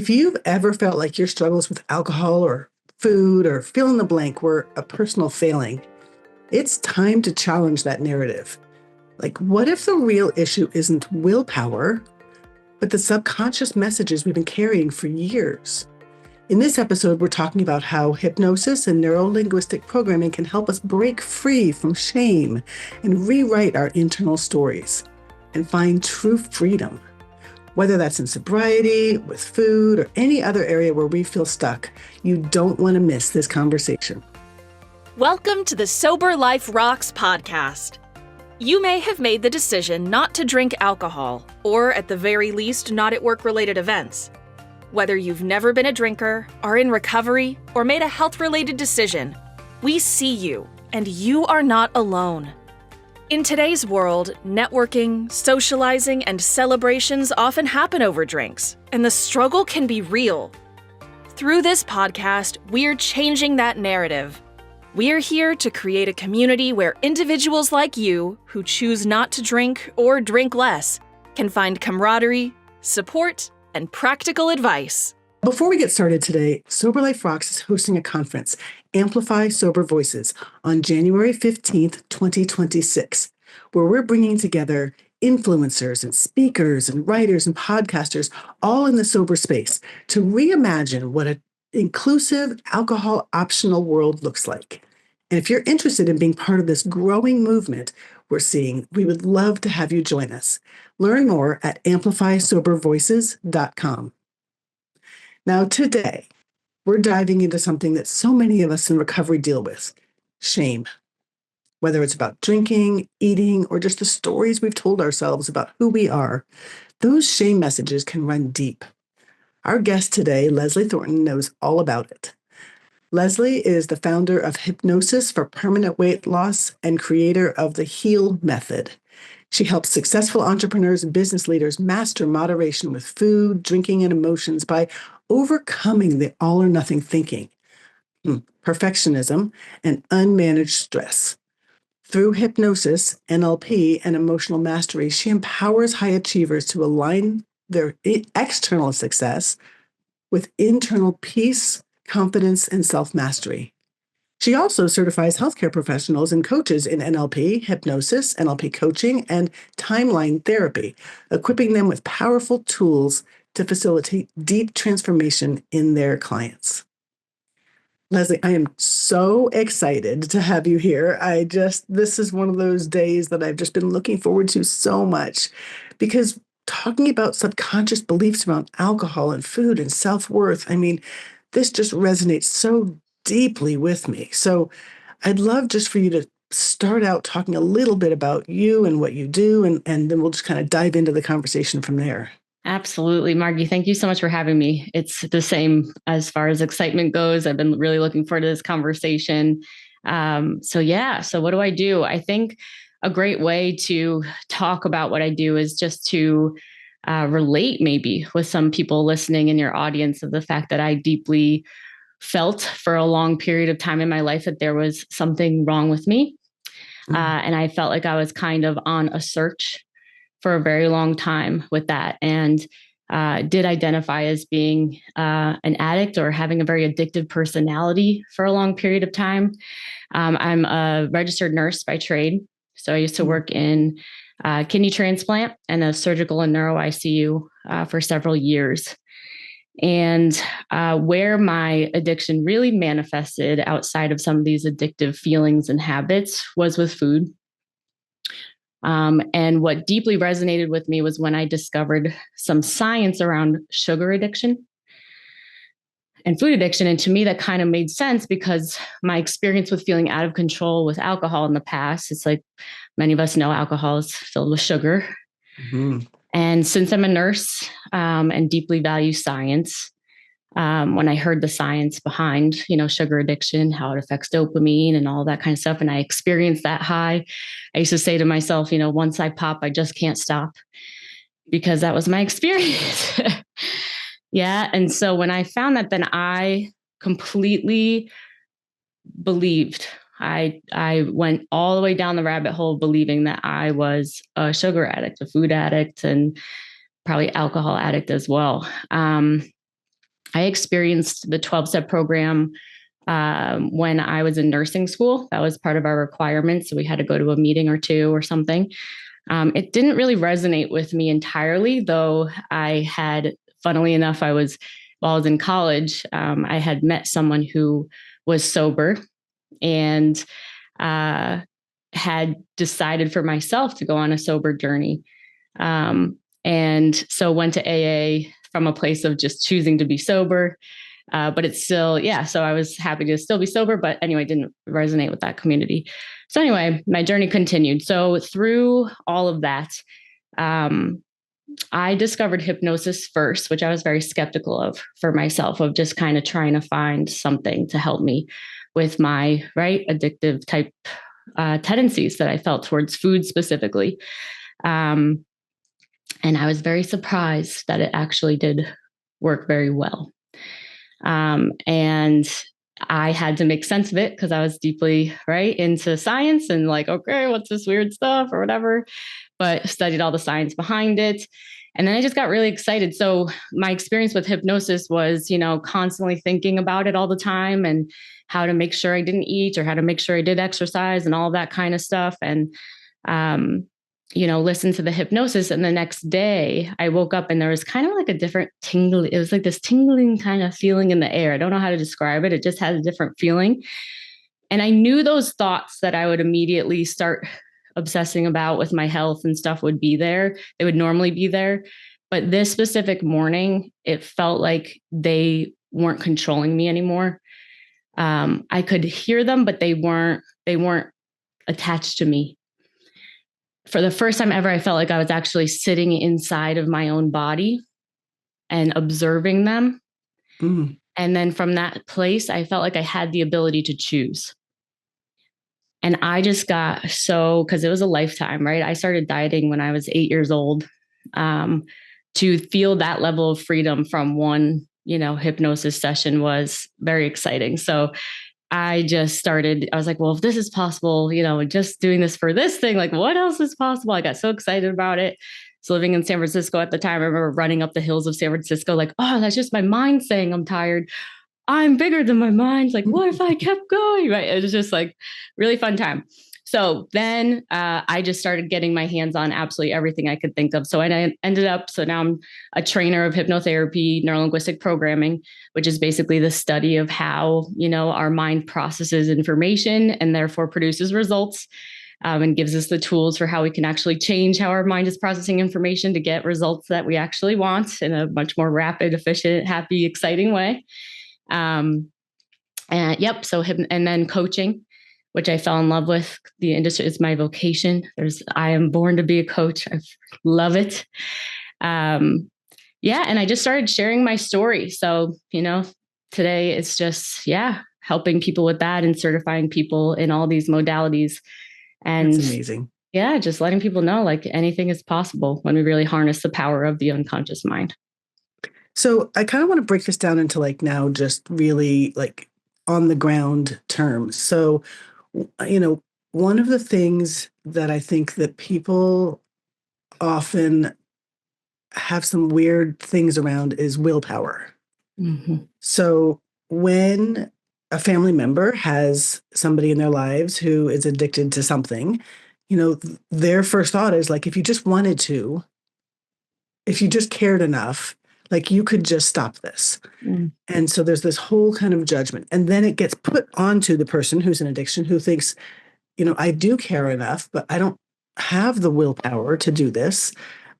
If you've ever felt like your struggles with alcohol or food or fill in the blank were a personal failing, it's time to challenge that narrative. Like, what if the real issue isn't willpower, but the subconscious messages we've been carrying for years? In this episode, we're talking about how hypnosis and neuro-linguistic programming can help us break free from shame and rewrite our internal stories and find true freedom. Whether that's in sobriety, with food, or any other area where we feel stuck, you don't want to miss this conversation. Welcome to the Sober Life Rocks podcast. You may have made the decision not to drink alcohol, or at the very least, not at work-related events. Whether you've never been a drinker, are in recovery, or made a health-related decision, we see you, and you are not alone. In today's world, networking, socializing, and celebrations often happen over drinks, and the struggle can be real. Through this podcast, we're changing that narrative. We're here to create a community where individuals like you, who choose not to drink or drink less, can find camaraderie, support, and practical advice. Before we get started today, Sober Life Rocks is hosting a conference, Amplify Sober Voices, on January 15th, 2026, where we're bringing together influencers and speakers and writers and podcasters, all in the sober space, to reimagine what an inclusive, alcohol-optional world looks like. And if you're interested in being part of this growing movement we're seeing, we would love to have you join us. Learn more at amplifysobervoices.com. Now, today, we're diving into something that so many of us in recovery deal with: shame. Whether it's about drinking, eating, or just the stories we've told ourselves about who we are, those shame messages can run deep. Our guest today, Leslie Thornton, knows all about it. Leslie is the founder of Hypnosis for Permanent Weight Loss and creator of the HEAL method. She helps successful entrepreneurs and business leaders master moderation with food, drinking, and emotions by overcoming the all or nothing thinking, perfectionism, and unmanaged stress. Through hypnosis, NLP, and emotional mastery, she empowers high achievers to align their external success with internal peace, confidence, and self-mastery. She also certifies healthcare professionals and coaches in NLP, hypnosis, NLP coaching, and timeline therapy, equipping them with powerful tools to facilitate deep transformation in their clients. Leslie, I am so excited to have you here. This is one of those days that I've just been looking forward to so much, because talking about subconscious beliefs around alcohol and food and self-worth, this just resonates so deeply with me. So I'd love just for you to start out talking a little bit about you and what you do, and then we'll just kind of dive into the conversation from there. Absolutely, Margie. Thank you so much for having me. It's the same as far as excitement goes. I've been really looking forward to this conversation. So what do I do? I think a great way to talk about what I do is just to relate maybe with some people listening in your audience of the fact that I deeply felt for a long period of time in my life that there was something wrong with me. And I felt like I was kind of on a search for a very long time with that, and did identify as being an addict or having a very addictive personality for a long period of time. I'm a registered nurse by trade. So I used to work in kidney transplant and a surgical and neuro ICU for several years. And where my addiction really manifested outside of some of these addictive feelings and habits was with food. And what deeply resonated with me was when I discovered some science around sugar addiction and food addiction. And to me, that kind of made sense because my experience with feeling out of control with alcohol in the past, it's like many of us know alcohol is filled with sugar. Mm-hmm. And since I'm a nurse and deeply value science, when I heard the science behind, sugar addiction, how it affects dopamine and all that kind of stuff, and I experienced that high, I used to say to myself, once I pop, I just can't stop, because that was my experience. Yeah. And so when I found that, then I completely believed. I went all the way down the rabbit hole believing that I was a sugar addict, a food addict, and probably alcohol addict as well. I experienced the 12-step program when I was in nursing school. That was part of our requirements. So we had to go to a meeting or two or something. It didn't really resonate with me entirely, though I had, funnily enough, while I was in college, I had met someone who was sober and had decided for myself to go on a sober journey. And so went to AA from a place of just choosing to be sober. But it's still, yeah. So I was happy to still be sober, but anyway, didn't resonate with that community. So anyway, my journey continued. So through all of that, I discovered hypnosis first, which I was very skeptical of for myself, of just kind of trying to find something to help me with my addictive type tendencies that I felt towards food specifically. And I was very surprised that it actually did work very well. And I had to make sense of it because I was deeply into science and like, okay, what's this weird stuff or whatever, but studied all the science behind it. And then I just got really excited. So my experience with hypnosis was, constantly thinking about it all the time and how to make sure I didn't eat or how to make sure I did exercise and all that kind of stuff. And, listen to the hypnosis. And the next day I woke up and there was kind of like a different tingle. It was like this tingling kind of feeling in the air. I don't know how to describe it. It just had a different feeling. And I knew those thoughts that I would immediately start obsessing about with my health and stuff would be there. They would normally be there. But this specific morning, it felt like they weren't controlling me anymore. I could hear them, but they weren't attached to me. For the first time ever, I felt like I was actually sitting inside of my own body and observing them. Mm. And then from that place, I felt like I had the ability to choose. And I just got because it was a lifetime, right? I started dieting when I was 8 years old. To feel that level of freedom from one, hypnosis session was very exciting. So I was like, well, if this is possible, just doing this for this thing, like what else is possible? I got so excited about it. So living in San Francisco at the time, I remember running up the hills of San Francisco, like, oh, that's just my mind saying I'm tired. I'm bigger than my mind. Like, what if I kept going? Right. It was just like really fun time. So then I just started getting my hands on absolutely everything I could think of. So I ended up, so now I'm a trainer of hypnotherapy, neurolinguistic programming, which is basically the study of how, our mind processes information and therefore produces results, and gives us the tools for how we can actually change how our mind is processing information to get results that we actually want in a much more rapid, efficient, happy, exciting way. And then coaching, which I fell in love with. The industry is my vocation. I am born to be a coach. I love it. And I just started sharing my story. So, today it's just, helping people with that and certifying people in all these modalities. And that's amazing. Yeah, just letting people know like anything is possible when we really harness the power of the unconscious mind. So I kind of want to break this down into like now just really like on the ground terms. So, one of the things that I think that people often have some weird things around is willpower. Mm-hmm. So when a family member has somebody in their lives who is addicted to something, their first thought is like, if you just wanted to, if you just cared enough, like you could just stop this. Mm. And so there's this whole kind of judgment. And then it gets put onto the person who's in addiction who thinks, I do care enough, but I don't have the willpower to do this.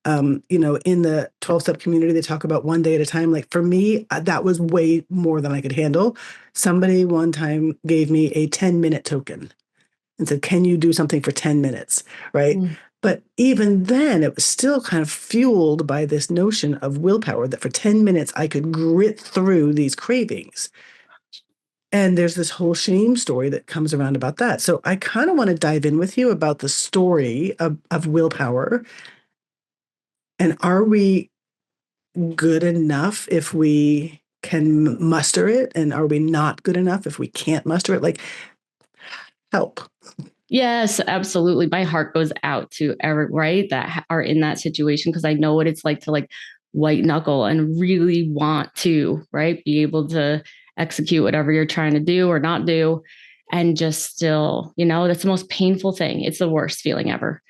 In the 12-step community, they talk about one day at a time. Like for me, that was way more than I could handle. Somebody one time gave me a 10-minute token and said, can you do something for 10 minutes? Right. Mm. But even then, it was still kind of fueled by this notion of willpower that for 10 minutes, I could grit through these cravings. And there's this whole shame story that comes around about that. So I kind of want to dive in with you about the story of willpower. And are we good enough if we can muster it? And are we not good enough if we can't muster it? Like, help. Yes, absolutely. My heart goes out to that are in that situation because I know what it's like to like white knuckle and really want to, right, be able to execute whatever you're trying to do or not do. And just still, that's the most painful thing. It's the worst feeling ever.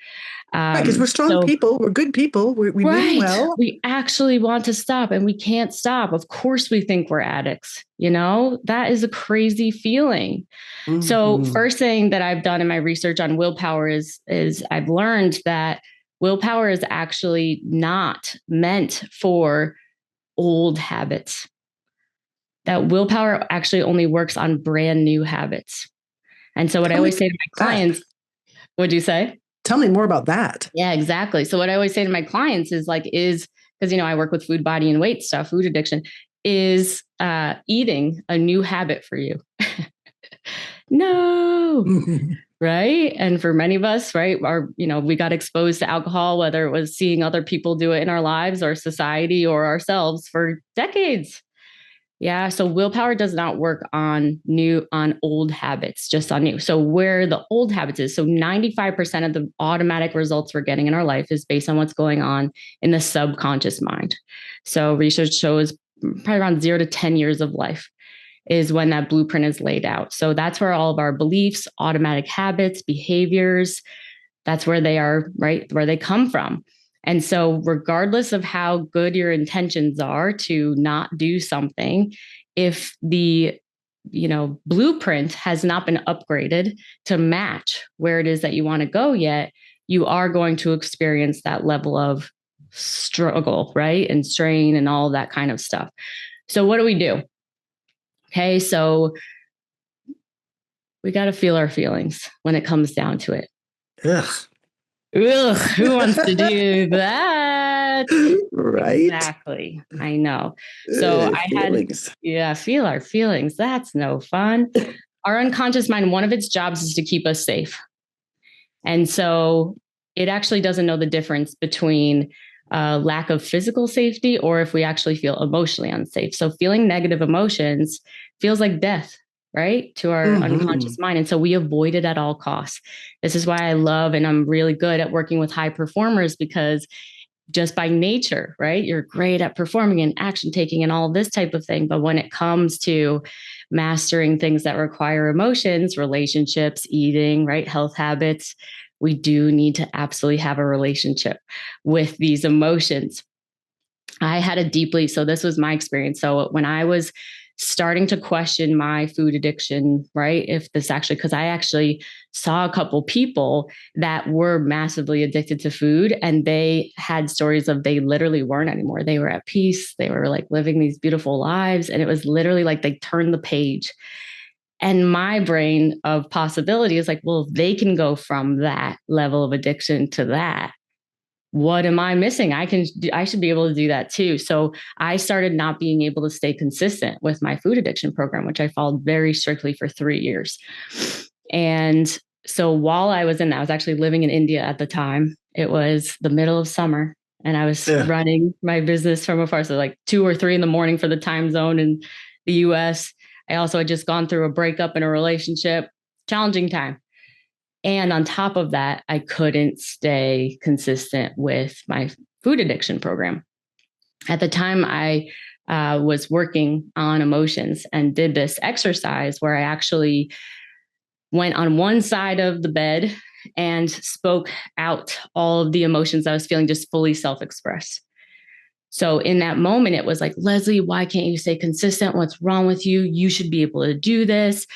Right, because we're strong people. We're good people. We mean well. We actually want to stop and we can't stop. Of course, we think we're addicts. That is a crazy feeling. Mm-hmm. So first thing that I've done in my research on willpower is I've learned that willpower is actually not meant for old habits. That willpower actually only works on brand new habits. And so what I always say to my clients, what'd you say? Tell me more about that. Yeah, exactly. So what I always say to my clients is because, I work with food, body, and weight stuff, food addiction, is eating a new habit for you. No. Right. And for many of us, right, we got exposed to alcohol, whether it was seeing other people do it in our lives or society or ourselves for decades. Yeah. So willpower does not work on old habits, just on new. So where the old habits is, so 95% of the automatic results we're getting in our life is based on what's going on in the subconscious mind. So research shows probably around 0 to 10 years of life is when that blueprint is laid out. So that's where all of our beliefs, automatic habits, behaviors, that's where they are, right? Where they come from. And so regardless of how good your intentions are to not do something, if the, blueprint has not been upgraded to match where it is that you want to go yet, you are going to experience that level of struggle, right? And strain and all that kind of stuff. So what do we do? Okay. So we got to feel our feelings when it comes down to it. Ugh. Who wants to do that? Right. Exactly. I know. So feel our feelings. That's no fun. Our unconscious mind, one of its jobs is to keep us safe. And so it actually doesn't know the difference between lack of physical safety or if we actually feel emotionally unsafe. So feeling negative emotions feels like death, right, to our unconscious mind. And so we avoid it at all costs. This is why I love and I'm really good at working with high performers, because just by nature, right, you're great at performing and action taking and all this type of thing. But when it comes to mastering things that require emotions, relationships, eating, right, health habits, we do need to absolutely have a relationship with these emotions. So this was my experience. So when I was starting to question my food addiction, right? Because I actually saw a couple people that were massively addicted to food, and they had stories of they literally weren't anymore. They were at peace. They were like living these beautiful lives. And it was literally like they turned the page. And my brain of possibility is like, well, if they can go from that level of addiction to that, what am I missing? I should be able to do that too. So I started not being able to stay consistent with my food addiction program, which I followed very strictly for 3 years. And so while I was in that, I was actually living in India at the time. It was the middle of summer and I was running my business from afar. So like 2 or 3 in the morning for the time zone in the US. I also had just gone through a breakup in a relationship, challenging time. And on top of that, I couldn't stay consistent with my food addiction program. At the time, I was working on emotions and did this exercise where I actually went on one side of the bed and spoke out all of the emotions I was feeling, just fully self-expressed. So in that moment, it was like, Leslie, why can't you stay consistent? What's wrong with you? You should be able to do this.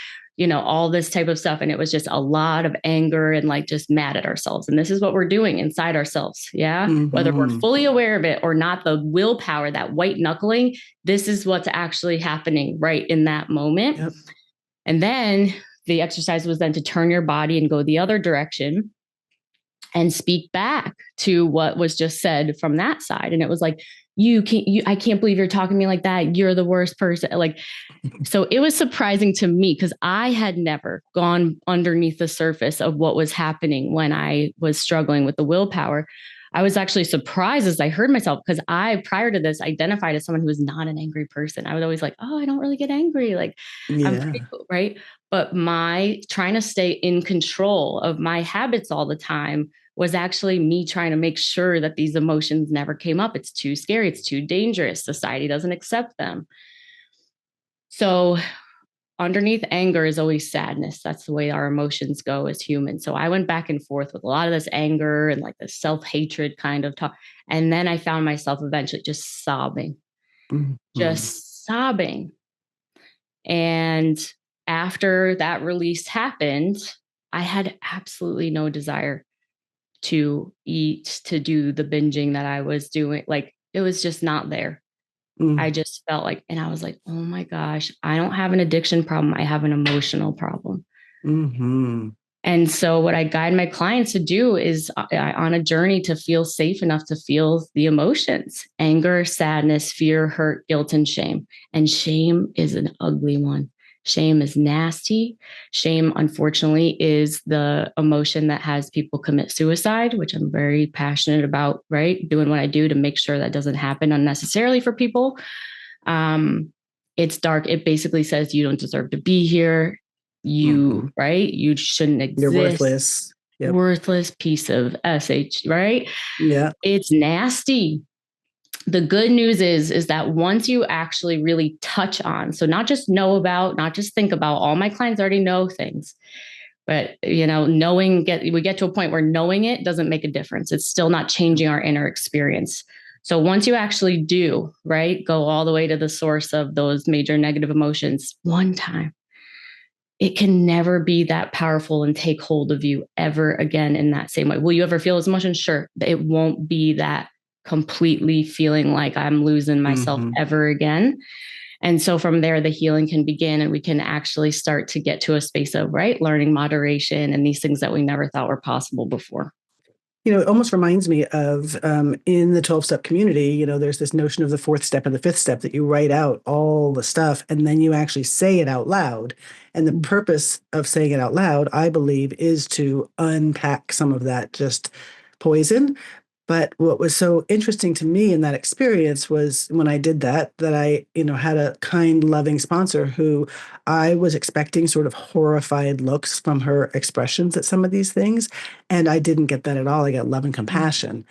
All this type of stuff. And it was just a lot of anger and like just mad at ourselves. And this is what we're doing inside ourselves. Yeah. Whether we're fully aware of it or not, the willpower, that white knuckling, this is what's actually happening right in that moment. Yep. And then the exercise was then to turn your body and go the other direction and speak back to what was just said from that side. And it was like, I can't believe you're talking to me like that. You're the worst person. Like, so it was surprising to me because I had never gone underneath the surface of what was happening when I was struggling with the willpower. I was actually surprised as I heard myself because I, prior to this, identified as someone who was not an angry person. I was always like, oh, I don't really get angry. Like, I'm pretty cool, right? But my trying to stay in control of my habits all the time was actually me trying to make sure that these emotions never came up. It's too scary. It's too dangerous. Society doesn't accept them. So underneath anger is always sadness. That's the way our emotions go as humans. So I went back and forth with a lot of this anger and like this self-hatred kind of talk. And then I found myself eventually just sobbing, Mm-hmm. just sobbing. And after that release happened, I had absolutely no desire to eat, to do the binging that I was doing. Like it was just not there. I Mm-hmm. just felt like, and I was like, oh my gosh, I don't have an addiction problem. I have an emotional problem. Mm-hmm. And so, what I guide my clients to do is on a journey to feel safe enough to feel the emotions: anger, sadness, fear, hurt, guilt, and shame. And shame is an ugly one. Shame is nasty. Shame, unfortunately, is the emotion that has people commit suicide, which I'm very passionate about, right? Doing what I do to make sure that doesn't happen unnecessarily for people. Um, it's dark. It basically says you don't deserve to be here. Mm-hmm. Right? You shouldn't You're exist. worthless. Yep. Worthless piece of sh, right? Yeah. It's nasty. The good news is that once you actually really touch on, so not just know about, not just think about, all my clients already know things, but we get to a point where knowing it doesn't make a difference. It's still not changing our inner experience. So once you actually do, right, go all the way to the source of those major negative emotions one time, it can never be that powerful and take hold of you ever again in that same way. Will you ever feel those emotions? Sure. It won't be that completely feeling like I'm losing myself Mm-hmm. ever again. And so from there, the healing can begin, and we can actually start to get to a space of, right, learning moderation and these things that we never thought were possible before. It almost reminds me of in the 12-step community, there's this notion of the fourth step and the fifth step that you write out all the stuff and then you actually say it out loud. And the purpose of saying it out loud, I believe, is to unpack some of that just poison. But what was so interesting to me in that experience was when I did that I, had a kind, loving sponsor who I was expecting sort of horrified looks from her expressions at some of these things. And I didn't get that at all. I got love and compassion.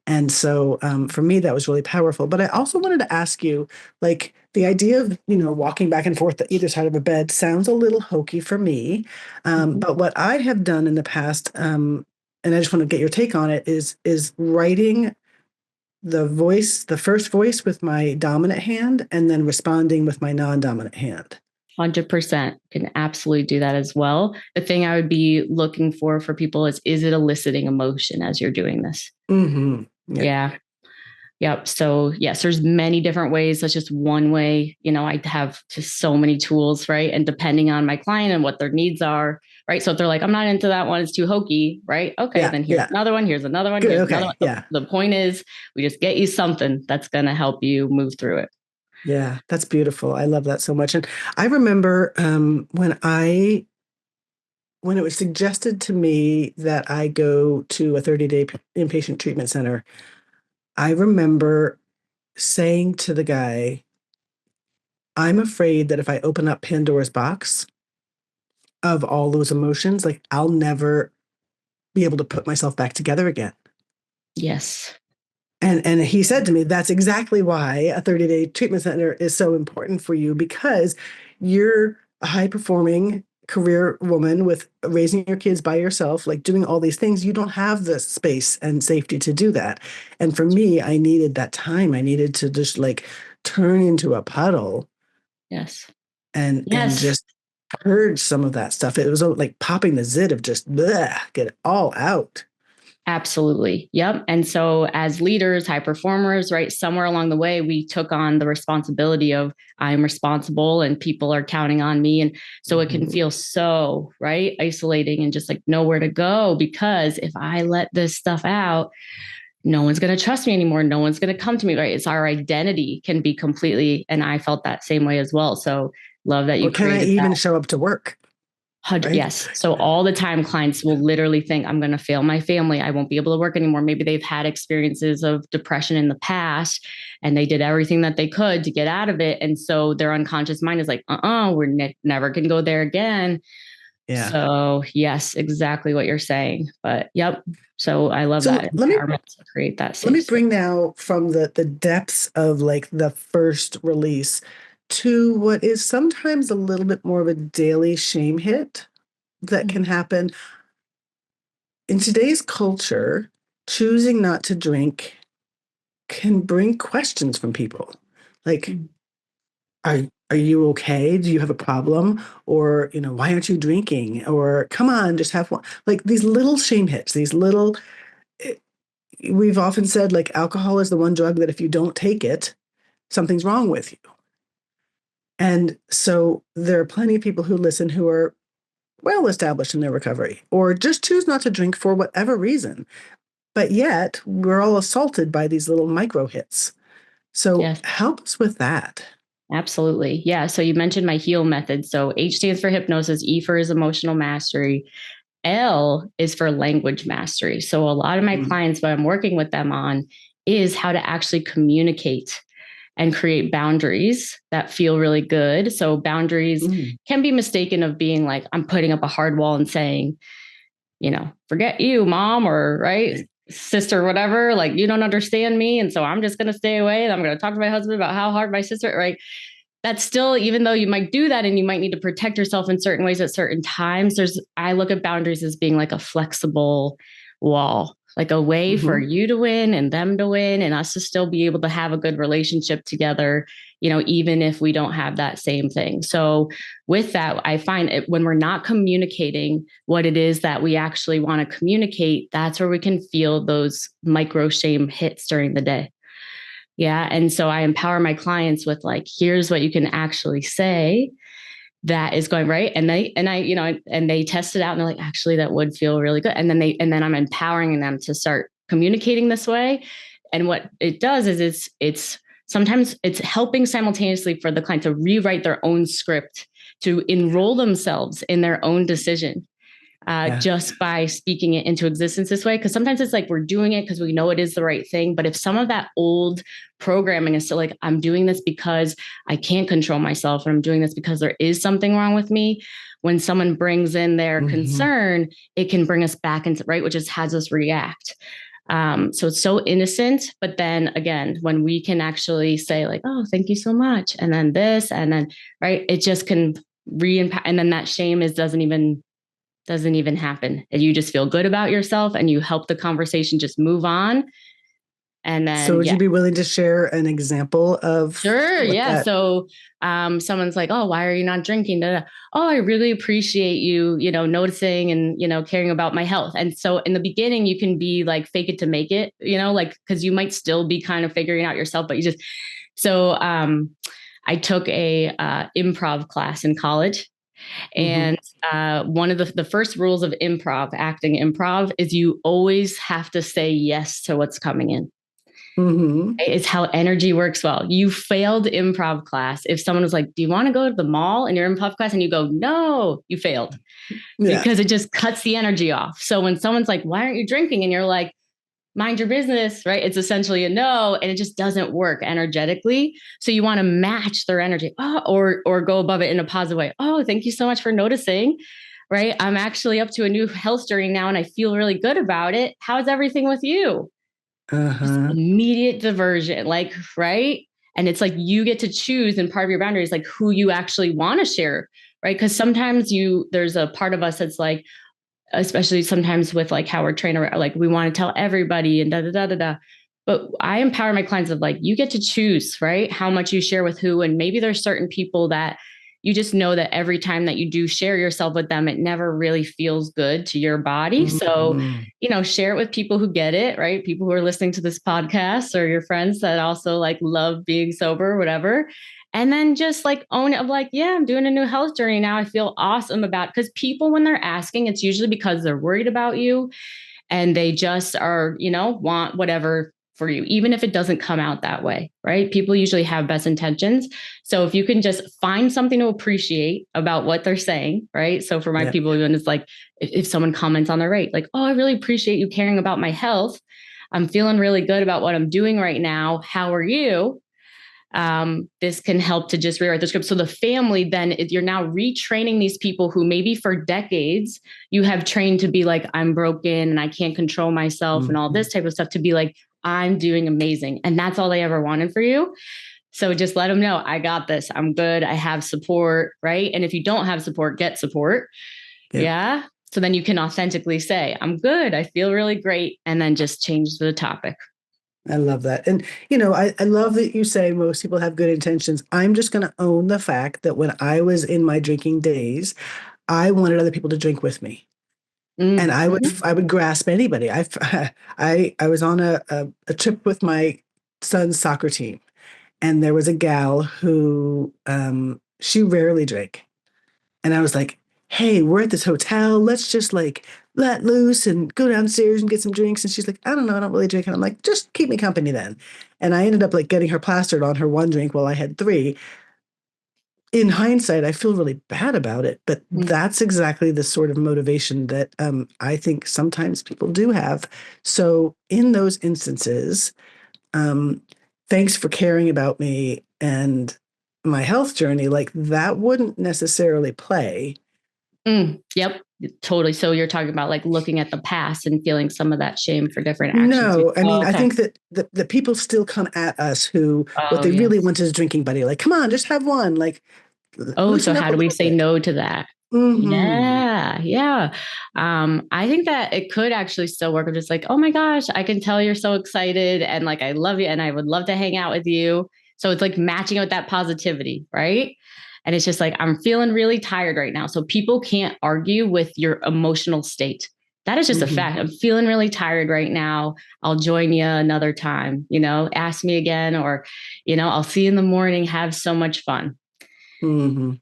And so for me, that was really powerful. But I also wanted to ask you, like, the idea of, walking back and forth to either side of a bed sounds a little hokey for me. Mhm. But what I have done in the past, and I just want to get your take on it, is writing the first voice with my dominant hand and then responding with my non-dominant hand. 100% can absolutely do that as well. The thing I would be looking for people is it eliciting emotion as you're doing this? Mm-hmm. Yeah. Yeah. Yep. So yes, there's many different ways. That's just one way. I have just so many tools, right? And depending on my client and what their needs are, right? So if they're like, I'm not into that one, it's too hokey, right? Okay, Yeah. then here's Yeah. another one, here's another one, Good. here's another Okay. one. Yeah. The point is we just get you something that's going to help you move through it. Yeah. That's beautiful. I love that so much. And I remember when it was suggested to me that I go to a 30-day inpatient treatment center, I remember saying to the guy, I'm afraid that if I open up Pandora's box of all those emotions, like I'll never be able to put myself back together again. Yes. And he said to me, that's exactly why a 30-day treatment center is so important for you, because you're a high performing career woman with raising your kids by yourself, like doing all these things. You don't have the space and safety to do that. And for me, I needed that time. I needed to just like turn into a puddle Yes. and Yes. just purge some of that stuff. It was like popping the zit of just bleh, get it all out. Absolutely. Yep. And so as leaders, high performers, right, somewhere along the way, we took on the responsibility of I'm responsible and people are counting on me. And so it can feel so, right, isolating and just like nowhere to go, because if I let this stuff out, no one's going to trust me anymore. No one's going to come to me, right? It's our identity can be completely, and I felt that same way as well. So love that Or you can I created that. even show up to work? Right? Yes. So all the time clients will literally think I'm going to fail my family. I won't be able to work anymore. Maybe they've had experiences of depression in the past and they did everything that they could to get out of it. And so their unconscious mind is like, we're never going to go there again. Yeah. So yes, exactly what you're saying. But yep. So I love So that let me empowerment to create that let me safe space. bring now from the depths of like the first release to what is sometimes a little bit more of a daily shame hit that can happen in today's culture. Choosing not to drink can bring questions from people like, Mm-hmm. are are you okay? Do you have a problem? Or, why aren't you drinking? Or come on, just have one. Like these little shame hits, these little, eh, we've often said like alcohol is the one drug that if you don't take it, something's wrong with you. And so there are plenty of people who listen who are well established in their recovery or just choose not to drink for whatever reason. But yet we're all assaulted by these little micro hits. So Yes. help us with that. Absolutely. Yeah. So you mentioned my HEAL method. So H stands for hypnosis, E for is emotional mastery, L is for language mastery. So a lot of my Mm. clients, what I'm working with them on is how to actually communicate and create boundaries that feel really good. So boundaries Mm. can be mistaken of being like, I'm putting up a hard wall and saying, forget you, mom, or right, sister, whatever, like you don't understand me. And so I'm just going to stay away and I'm going to talk to my husband about how hard my sister, right? That's still, even though you might do that and you might need to protect yourself in certain ways at certain times, I look at boundaries as being like a flexible wall, like a way for Mm-hmm. you to win and them to win and us to still be able to have a good relationship together, even if we don't have that same thing. So with that, I find it when we're not communicating what it is that we actually want to communicate, that's where we can feel those micro shame hits during the day. Yeah. And so I empower my clients with like, here's what you can actually say that is going right. And they test it out and they're like, actually, that would feel really good. And then I'm empowering them to start communicating this way. And what it does is it's sometimes it's helping simultaneously for the client to rewrite their own script, to enroll themselves in their own decision Yeah. just by speaking it into existence this way. Because sometimes it's like we're doing it because we know it is the right thing. But if some of that old programming is still like, I'm doing this because I can't control myself, and I'm doing this because there is something wrong with me. When someone brings in their Mm-hmm. concern, it can bring us back into right, which just has us react. So it's so innocent. But then again, when we can actually say like, oh, thank you so much. And then this, and then, right, it just can re-impact. And then that shame doesn't even happen. And you just feel good about yourself and you help the conversation just move on. And So then, would yeah, you be willing to share an example of sure. what Yeah. that? So, someone's like, oh, why are you not drinking? Da, da. Oh, I really appreciate you, noticing and, caring about my health. And so in the beginning, you can be like, fake it to make it, like, cause you might still be kind of figuring out yourself, but so, I took a, improv class in college. Mm-hmm. And one of the first rules of acting improv, is you always have to say yes to what's coming in. Mm-hmm. It's how energy works well. You failed improv class. If someone was like, do you want to go to the mall in your improv class? And you go, no, you failed Yeah. because it just cuts the energy off. So when someone's like, why aren't you drinking? And you're like, mind your business, right? It's essentially a no, and it just doesn't work energetically. So you want to match their energy, or go above it in a positive way. Oh, thank you so much for noticing, right? I'm actually up to a new health journey now, and I feel really good about it. How's everything with you? Just Uh-huh. immediate diversion, like, right? And it's like you get to choose, and part of your boundary is like who you actually want to share, right? Because sometimes there's a part of us that's like, especially sometimes with like how we're trained, like we want to tell everybody and da da da da da. But I empower my clients of like, you get to choose, right? How much you share with who. And maybe there's certain people that you just know that every time that you do share yourself with them, it never really feels good to your body. So, Mm-hmm. share it with people who get it, right? People who are listening to this podcast, or your friends that also like love being sober, whatever. And then just like own it of like, yeah, I'm doing a new health journey now. I feel awesome about because people, when they're asking, it's usually because they're worried about you and they just are, want whatever for you, even if it doesn't come out that way, right? People usually have best intentions. So if you can just find something to appreciate about what they're saying, right? So for my Yeah. people, even it's like if someone comments on their rate, like, oh, I really appreciate you caring about my health. I'm feeling really good about what I'm doing right now. How are you? this can help to just rewrite the script. So the family, then you're now retraining these people who maybe for decades you have trained to be like, I'm broken and I can't control myself and all this type of stuff, to be like, I'm doing amazing. And that's all they ever wanted for you. So just let them know, I got this. I'm good. I have support. Right. And if you don't have support, get support. Yep. Yeah. So then you can authentically say, I'm good. I feel really great. And then just change the topic. I love that. And, I love that you say most people have good intentions. I'm just going to own the fact that when I was in my drinking days, I wanted other people to drink with me. And I would grasp anybody. I was on a trip with my son's soccer team, and there was a gal who she rarely drank. And I was like, hey, we're at this hotel. Let's just like let loose and go downstairs and get some drinks. And she's like, I don't know, I don't really drink. And I'm like, just keep me company then. And I ended up like getting her plastered on her one drink while I had three. In hindsight, I feel really bad about it, but that's exactly the sort of motivation that I think sometimes people do have. So in those instances, thanks for caring about me and my health journey. Like that wouldn't necessarily play. Yep, totally. So you're talking about like looking at the past and feeling some of that shame for different actions. No, I mean, okay. I think that the people still come at us who what they really want is a drinking buddy. Like, come on, just have one. Like, so how do we say no to that? Yeah. I think that it could actually still work. I'm just like, oh my gosh, I can tell you're so excited and like I love you and I would love to hang out with you. So it's like matching out that positivity, right? And it's just like, I'm feeling really tired right now. So people can't argue with your emotional state. That is just a fact. I'm feeling really tired right now. I'll join you another time, ask me again, or, I'll see you in the morning. Have so much fun. And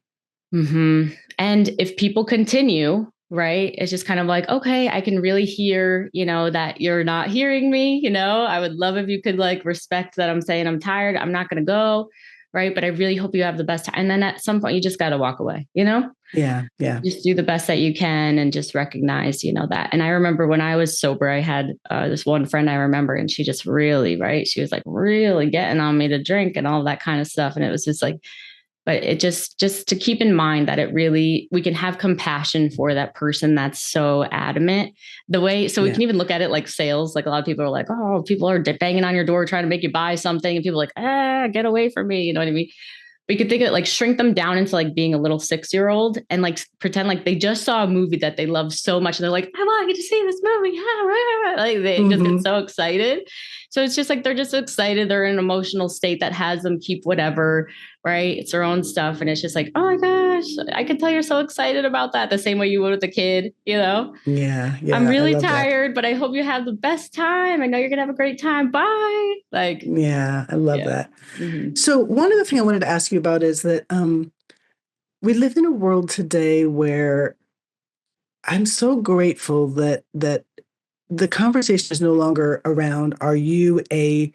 if people continue, right, it's just kind of like, okay, I can really hear, that you're not hearing me. I would love if you could like respect that I'm saying I'm tired. I'm not going to go. Right. But I really hope you have the best time. And then at some point you just got to walk away, Yeah. Just do the best that you can and just recognize, that. And I remember when I was sober, I had this one friend I remember, and she just really, right. She was like really getting on me to drink and all that kind of stuff. And it was just like, but it just to keep in mind that we can have compassion for that person that's so adamant we can even look at it like sales. Like a lot of people are like, oh, people are banging on your door trying to make you buy something. And people are like, get away from me. You know what I mean? We could think of it like shrink them down into like being a little 6-year-old and like pretend like they just saw a movie that they love so much. And they're like, I want you to see this movie. Like they just get so excited. So it's just like, they're just excited. They're in an emotional state that has them keep whatever, right? It's their own stuff. And it's just like, oh my gosh, I can tell you're so excited about that. The same way you would with a kid, Yeah. I'm really tired, but I hope you have the best time. I know you're going to have a great time. Bye. Like, yeah, I love that. So one other thing I wanted to ask you about is that we live in a world today where I'm so grateful that the conversation is no longer around, are you a,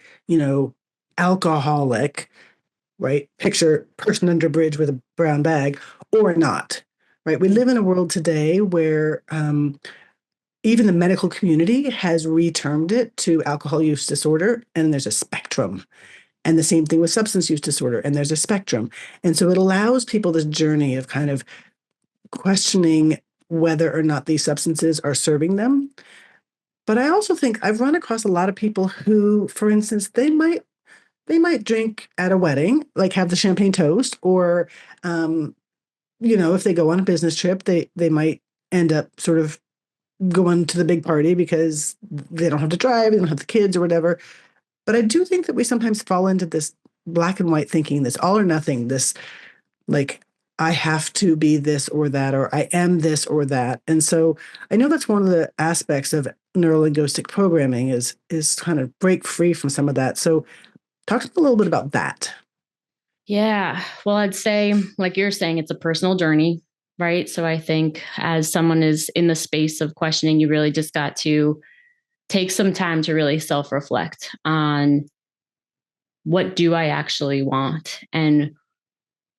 alcoholic, right? Picture person under bridge with a brown bag or not, right? We live in a world today where even the medical community has retermed it to alcohol use disorder, and there's a spectrum. And the same thing with substance use disorder, and there's a spectrum. And so it allows people this journey of kind of questioning whether or not these substances are serving them. But I also think I've run across a lot of people who, for instance, they might drink at a wedding, like have the champagne toast, or if they go on a business trip, they might end up sort of going to the big party because they don't have to drive, they don't have the kids or whatever. But I do think that we sometimes fall into this black and white thinking, this all or nothing, this like, I have to be this or that, or I am this or that. And so I know that's one of the aspects of neurolinguistic programming is kind of break free from some of that. So talk to me a little bit about that. Yeah. Well, I'd say, like you're saying, it's a personal journey, right? So I think as someone is in the space of questioning, you really just got to take some time to really self-reflect on what do I actually want and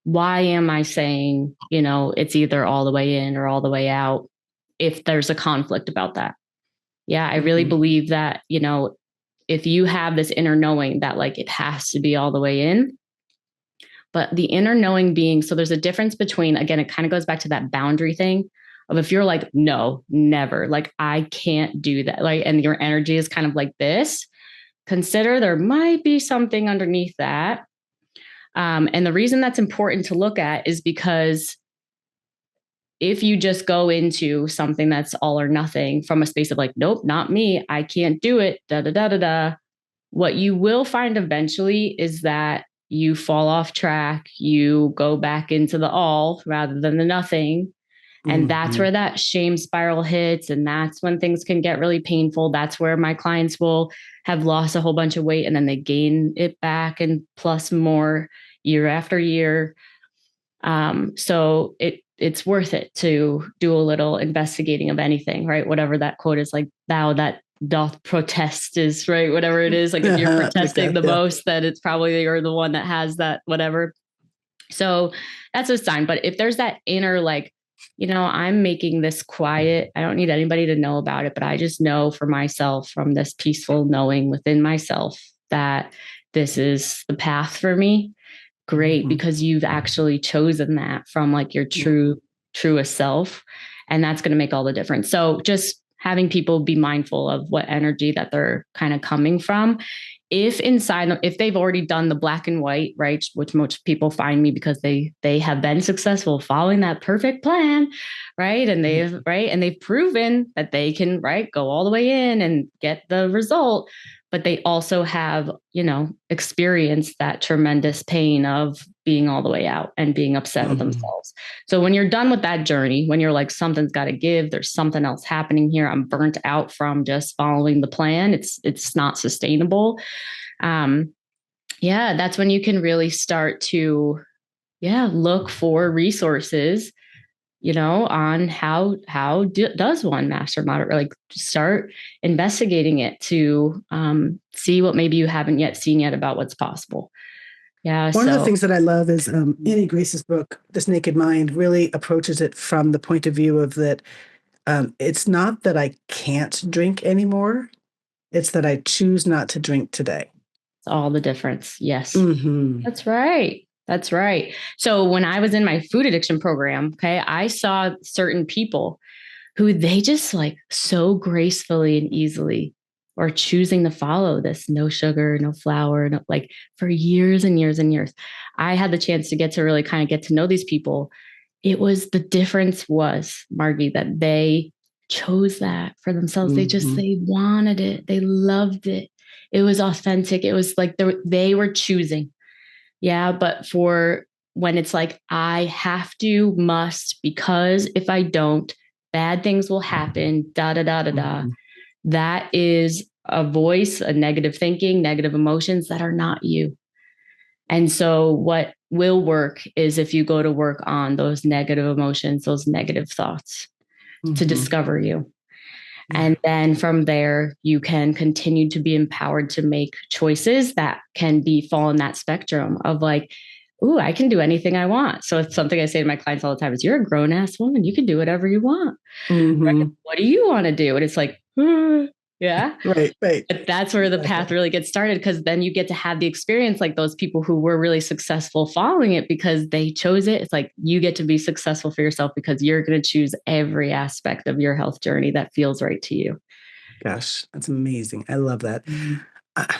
why am I saying, it's either all the way in or all the way out if there's a conflict about that. Yeah, I really believe that, if you have this inner knowing that like it has to be all the way in, But the inner knowing being, so there's a difference between, again, it kind of goes back to that boundary thing of if you're like, no, never, like, I can't do that. Like, and your energy is kind of like this, consider there might be something underneath that. And the reason that's important to look at is because if you just go into something that's all or nothing from a space of like, nope, not me, I can't do it, da da da da da, what you will find eventually is that you fall off track, you go back into the all rather than the nothing. And that's where that shame spiral hits. And that's when things can get really painful. That's where my clients will have lost a whole bunch of weight and then they gain it back and plus more year after year. So it's worth it to do a little investigating of anything, right? Whatever that quote is, like, thou that doth protest is, right? Whatever it is, like if you're protesting the most, then it's probably you're the one that has that, whatever. So that's a sign. But if there's that inner, like, I'm making this quiet, I don't need anybody to know about it, but I just know for myself from this peaceful knowing within myself that this is the path for me. Great, because you've actually chosen that from like your truest self. And that's going to make all the difference. So just having people be mindful of what energy that they're kind of coming from. If they've already done the black and white, right, which most people find me because they have been successful following that perfect plan, right, and they've proven that they can, right, go all the way in and get the result, but they also have, experienced that tremendous pain of being all the way out and being upset with themselves. So when you're done with that journey, when you're like, something's got to give, there's something else happening here, I'm burnt out from just following the plan, it's not sustainable. That's when you can really start to, look for resources, on how does one master moderate, like start investigating it to see what maybe you haven't yet seen yet about what's possible. Yeah. One of the things that I love is Annie Grace's book, This Naked Mind, really approaches it from the point of view of that it's not that I can't drink anymore. It's that I choose not to drink today. It's all the difference. Yes. That's right. That's right. So when I was in my food addiction program, I saw certain people who they just like so gracefully and easily are choosing to follow this no sugar, no flour, like for years and years and years. I had the chance to get to really kind of get to know these people. It was the difference was, Margie, that they chose that for themselves. They wanted it. They loved it. It was authentic. It was like they were choosing. Yeah. But for when it's like, I have to, must, because if I don't, bad things will happen, da, da, da, da, da. That is a voice, a negative thinking, negative emotions that are not you. And so what will work is if you go to work on those negative emotions, those negative thoughts to discover you. And then from there, you can continue to be empowered to make choices that can fall in that spectrum of like, ooh, I can do anything I want. So it's something I say to my clients all the time is you're a grown ass woman. You can do whatever you want. Right? What do you want to do? And it's like, yeah. Right. But that's where the path really gets started, because then you get to have the experience like those people who were really successful following it because they chose it. It's like you get to be successful for yourself because you're going to choose every aspect of your health journey that feels right to you. Gosh, that's amazing. I love that. I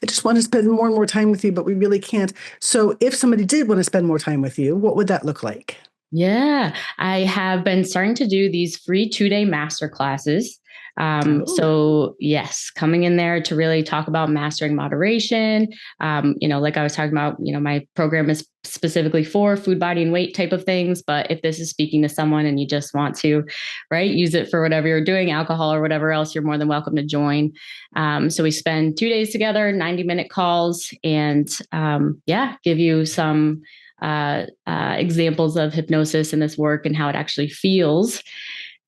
just want to spend more and more time with you, but we really can't. So if somebody did want to spend more time with you, what would that look like? Yeah, I have been starting to do these free 2-day master classes. So yes, coming in there to really talk about mastering moderation. Like I was talking about, my program is specifically for food, body, and weight type of things. But if this is speaking to someone and you just want to, right, use it for whatever you're doing, alcohol or whatever else, you're more than welcome to join. So we spend 2 days together, 90-minute calls, and give you some examples of hypnosis and this work and how it actually feels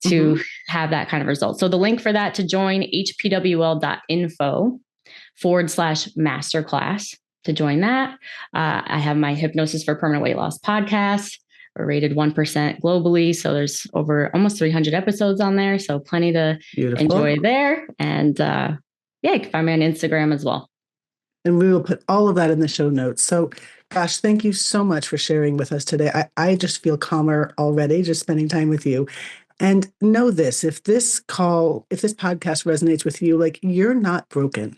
to have that kind of result. So the link for that to join, hpwl.info/masterclass to join that. I have my Hypnosis for Permanent Weight Loss podcast. We're rated 1% globally. So there's over almost 300 episodes on there. So plenty to enjoy there. And you can find me on Instagram as well. And we will put all of that in the show notes. So, gosh, thank you so much for sharing with us today. I just feel calmer already just spending time with you. And know this, if this podcast resonates with you, like you're not broken.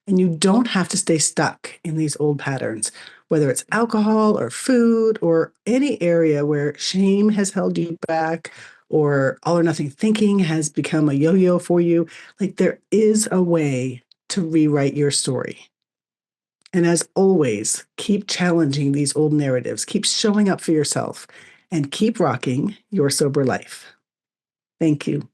And you don't have to stay stuck in these old patterns, whether it's alcohol or food or any area where shame has held you back or all or nothing thinking has become a yo yo for you. Like there is a way to rewrite your story. And as always, keep challenging these old narratives, keep showing up for yourself, and keep rocking your sober life. Thank you.